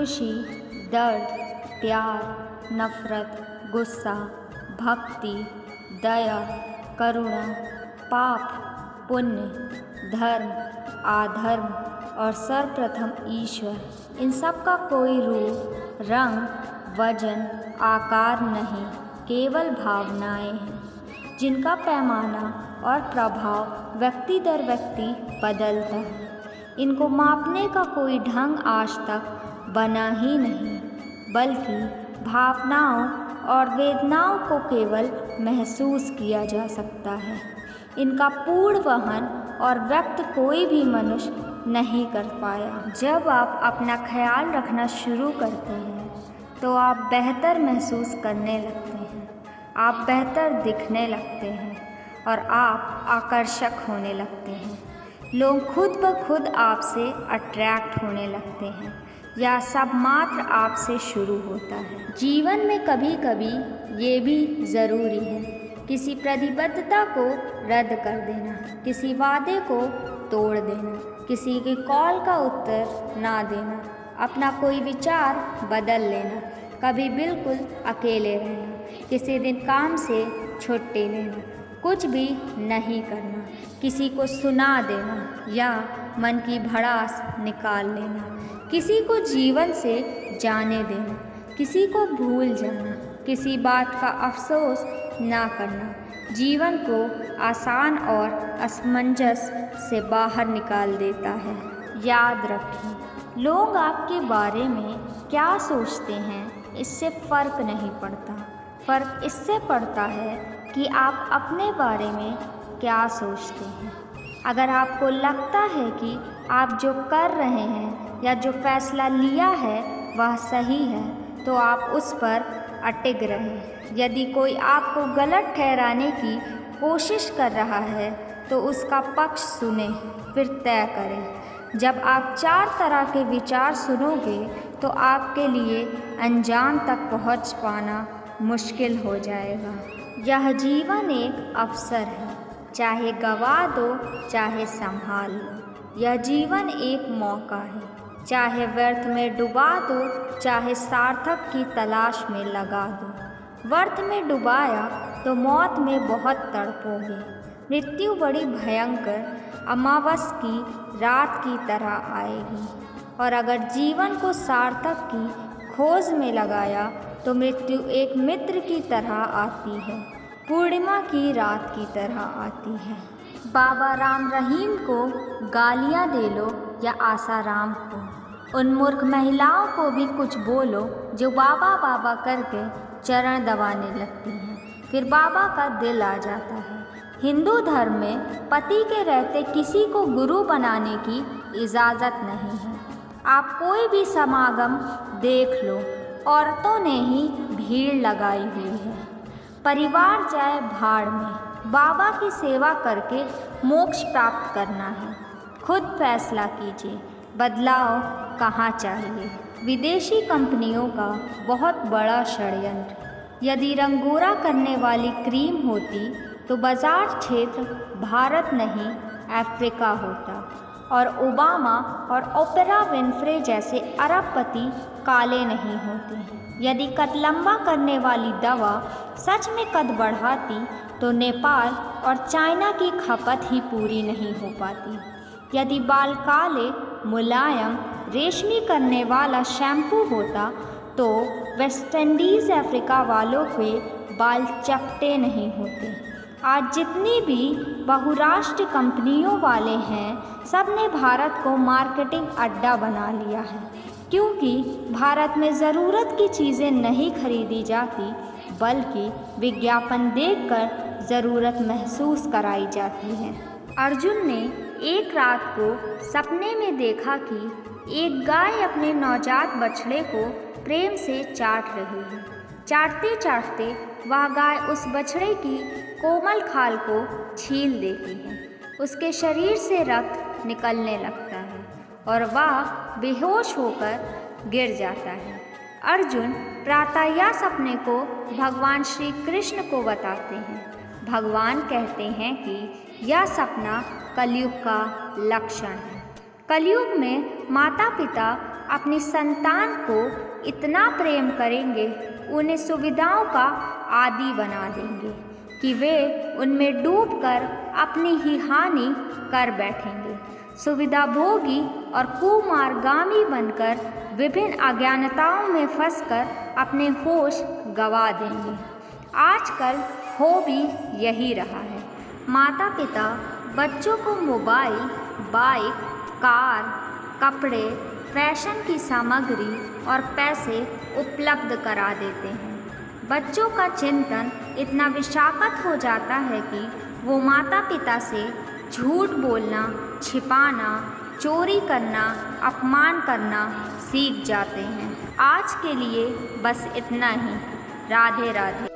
खुशी, दर्द, प्यार, नफरत, गुस्सा, भक्ति, दया, करुणा, पाप, पुण्य, धर्म, अधर्म और सर्वप्रथम ईश्वर, इन सब का कोई रूप, रंग, वजन, आकार नहीं, केवल भावनाएं हैं जिनका पैमाना और प्रभाव व्यक्ति दर व्यक्ति बदलता है। इनको मापने का कोई ढंग आज तक बना ही नहीं, बल्कि भावनाओं और वेदनाओं को केवल महसूस किया जा सकता है। इनका पूर्ण वहन और व्यक्त कोई भी मनुष्य नहीं कर पाया। जब आप अपना ख्याल रखना शुरू करते हैं तो आप बेहतर महसूस करने लगते हैं, आप बेहतर दिखने लगते हैं और आप आकर्षक होने लगते हैं। लोग खुद ब खुद आपसे अट्रैक्ट होने लगते हैं या सब मात्र आपसे शुरू होता है। जीवन में कभी कभी ये भी ज़रूरी है किसी प्रतिबद्धता को रद्द कर देना, किसी वादे को तोड़ देना, किसी के कॉल का उत्तर ना देना, अपना कोई विचार बदल लेना, कभी बिल्कुल अकेले रहना, किसी दिन काम से छुट्टी लेना, कुछ भी नहीं करना, किसी को सुना देना या मन की भड़ास निकाल लेना, किसी को जीवन से जाने देना, किसी को भूल जाना, किसी बात का अफसोस ना करना, जीवन को आसान और असमंजस से बाहर निकाल देता है। याद रखें, लोग आपके बारे में क्या सोचते हैं इससे फ़र्क नहीं पड़ता। फ़र्क इससे पड़ता है कि आप अपने बारे में क्या सोचते हैं। अगर आपको लगता है कि आप जो कर रहे हैं या जो फ़ैसला लिया है वह सही है तो आप उस पर अटिग रहें। यदि कोई आपको गलत ठहराने की कोशिश कर रहा है तो उसका पक्ष सुने, फिर तय करें। जब आप 4 तरह के विचार सुनोगे तो आपके लिए अंजाम तक पहुंच पाना मुश्किल हो जाएगा। यह जीवन एक अवसर है, चाहे गवा दो चाहे संभाल लो। यह जीवन एक मौका है, चाहे व्यर्थ में डुबा दो चाहे सार्थक की तलाश में लगा दो। व्यर्थ में डुबाया तो मौत में बहुत तड़पोगे। मृत्यु बड़ी भयंकर अमावस की रात की तरह आएगी, और अगर जीवन को सार्थक की खोज में लगाया तो मृत्यु एक मित्र की तरह आती है, पूर्णिमा की रात की तरह आती है। बाबा राम रहीम को गालियाँ दे लो या आसाराम को, उन मूर्ख महिलाओं को भी कुछ बोलो जो बाबा बाबा करके चरण दबाने लगती हैं, फिर बाबा का दिल आ जाता है। हिंदू धर्म में पति के रहते किसी को गुरु बनाने की इजाज़त नहीं है। आप कोई भी समागम देख लो, औरतों ने ही भीड़ लगाई हुई है। परिवार जाए भाड़ में, बाबा की सेवा करके मोक्ष प्राप्त करना है। खुद फैसला कीजिए, बदलाव कहाँ चाहिए। विदेशी कंपनियों का बहुत बड़ा षड्यंत्र। यदि रंगोरा करने वाली क्रीम होती तो बाजार क्षेत्र भारत नहीं अफ्रीका होता, और ओबामा और ओपरा विन्फ्रे जैसे अरबपति काले नहीं होते। यदि कद लंबा करने वाली दवा सच में कद बढ़ाती तो नेपाल और चाइना की खपत ही पूरी नहीं हो पाती। यदि बाल काले, मुलायम, रेशमी करने वाला शैम्पू होता तो वेस्ट इंडीज़ अफ्रीका वालों के बाल चपटे नहीं होते। आज जितनी भी बहुराष्ट्रीय कंपनियों वाले हैं, सब ने भारत को मार्केटिंग अड्डा बना लिया है, क्योंकि भारत में ज़रूरत की चीज़ें नहीं खरीदी जाती, बल्कि विज्ञापन देखकर ज़रूरत महसूस कराई जाती है। अर्जुन ने एक रात को सपने में देखा कि एक गाय अपने नवजात बछड़े को प्रेम से चाट रही है। चाटते चाटते वह गाय उस बछड़े की कोमल खाल को छील देती है। उसके शरीर से रक्त निकलने लगता है और वह बेहोश होकर गिर जाता है। अर्जुन प्रातः यह सपने को भगवान श्री कृष्ण को बताते हैं। भगवान कहते हैं कि यह सपना कलयुग का लक्षण है। कलयुग में माता पिता अपनी संतान को इतना प्रेम करेंगे, उन्हें सुविधाओं का आदी बना देंगे कि वे उनमें डूबकर अपनी ही हानि कर बैठेंगे। सुविधा भोगी और कुमार्गामी बनकर विभिन्न अज्ञानताओं में फंसकर अपने होश गंवा देंगे। आजकल हो भी यही रहा है। माता पिता बच्चों को मोबाइल, बाइक, कार, कपड़े, फैशन की सामग्री और पैसे उपलब्ध करा देते हैं। बच्चों का चिंतन इतना विषाक्त हो जाता है कि वो माता पिता से झूठ बोलना, छिपाना, चोरी करना, अपमान करना सीख जाते हैं। आज के लिए बस इतना ही। राधे राधे।